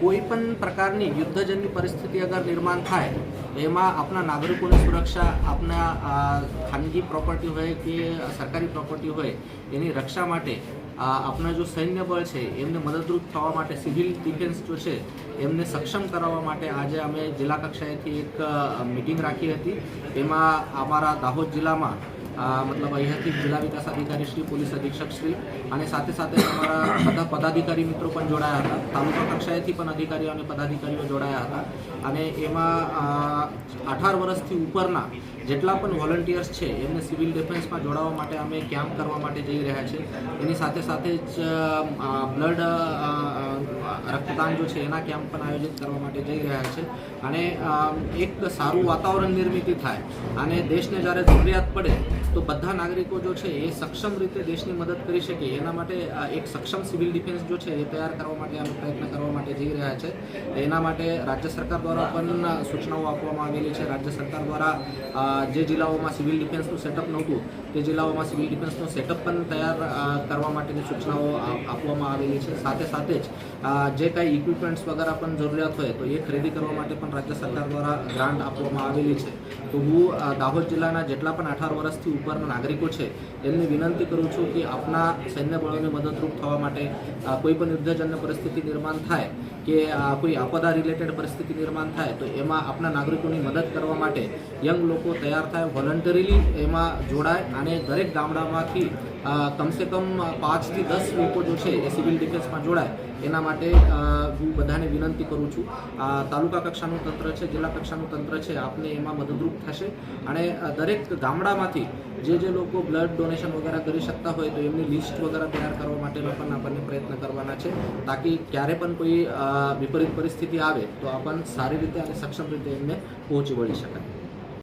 कोईपण प्रकारनी युद्धजन्य परिस्थिति अगर निर्माण थाय एमां आपना नागरिकोनी सुरक्षा आपना खानगी प्रॉपर्टी होय कि सरकारी प्रॉपर्टी होय एनी रक्षा माटे आपना जो सैन्य बळ छे एमने मददरूप थवा माटे सिविल डिफेन्स जो छे एमने सक्षम करावा माटे आजे अमे जिल्ला कक्षाएथी एक मीटिंग राखी हती। एमां अमारा दाहोद जिल्लामां मतलब अहींयाथी जिल्ला विकास अधिकारी श्री, पोलीस अधीक्षक श्री અને સાથે સાથે અમારા બધા પદાધિકારી મિત્રો પણ જોડાયા હતા। તાલુકા કક્ષાએથી પણ અધિકારીઓ અને પદાધિકારીઓ જોડાયા હતા અને એમાં 18 વર્ષથી ઉપરના જેટલા પણ વોલન્ટિયર્સ છે એમને સિવિલ ડિફેન્સમાં જોડાવા માટે અમે કેમ્પ કરવા માટે જઈ રહ્યા છે। એની સાથે સાથે જ બ્લડ રક્તદાન જો છે એના કેમ્પ પણ આયોજિત કરવા માટે જઈ રહ્યા છે અને એક સારું વાતાવરણ નિર્મિત થાય અને દેશને જ્યારે જરૂરિયાત પડે તો બધા નાગરિકો જો છે એ સક્ષમ રીતે દેશની મદદ કરી શકે એના માટે એક સક્ષમ સિવિલ ડિફેન્સ જો છે એ તૈયાર કરવા માટે અમે પ્રયત્ન કરવા માટે જઈ રહ્યા છે। એના માટે રાજ્ય સરકાર દ્વારા પણ સૂચનાઓ આપવામાં આવેલી છે। રાજ્ય સરકાર દ્વારા જે જિલ્લાઓમાં સિવિલ ડિફેન્સનું સેટઅપ નહોતું તે જિલ્લાઓમાં સિવિલ ડિફેન્સનું સેટઅપ પણ તૈયાર કરવા માટેની સૂચનાઓ આપવામાં આવેલી છે। સાથે સાથે જ જે કાંઈ ઇક્વિપમેન્ટ્સ વગેરે પણ જરૂરિયાત હોય તો એ ખરીદી કરવા માટે પણ રાજ્ય સરકાર દ્વારા ગ્રાન્ટ આપવામાં આવેલી છે। તો હું દાહોદ જિલ્લાના જેટલા પણ 18 વર્ષથી ઉપરના નાગરિકો છે એમને વિનંતી કરું છું કે આપના સૈન્ય બળોને મદદરૂપ થવા માટે કોઈ પણ યુદ્ધજન્ય પરિસ્થિતિ નિર્માણ થાય કે કોઈ આપદા રિલેટેડ પરિસ્થિતિ નિર્માણ થાય તો એમાં આપના નાગરિકોની મદદ કરવા માટે યંગ લોકો તૈયાર થાય, વોલન્ટરીલી એમાં જોડાય અને દરેક ગામડામાંથી કમસે કમ 5 થી 10 લોકો જો છે એ સિવિલ ડિફેન્સમાં જોડાય એના માટે હું બધાને વિનંતી કરું છું। તાલુકા કક્ષાનું તંત્ર છે, જિલ્લા કક્ષાનું તંત્ર છે, આપને એમાં મદદરૂપ થશે અને દરેક ગામડામાંથી જે લોકો બ્લડ ડોનેશન વગેરે કરી શકતા હોય તો એમની લિસ્ટ વગેરે તૈયાર કરવા માટેનો પણ આપણને પ્રયત્ન કરવાના છે તાકી ક્યારે પણ કોઈ વિપરીત પરિસ્થિતિ આવે તો આપણને સારી રીતે અને સક્ષમ રીતે એમને પહોંચી વળી શકાય।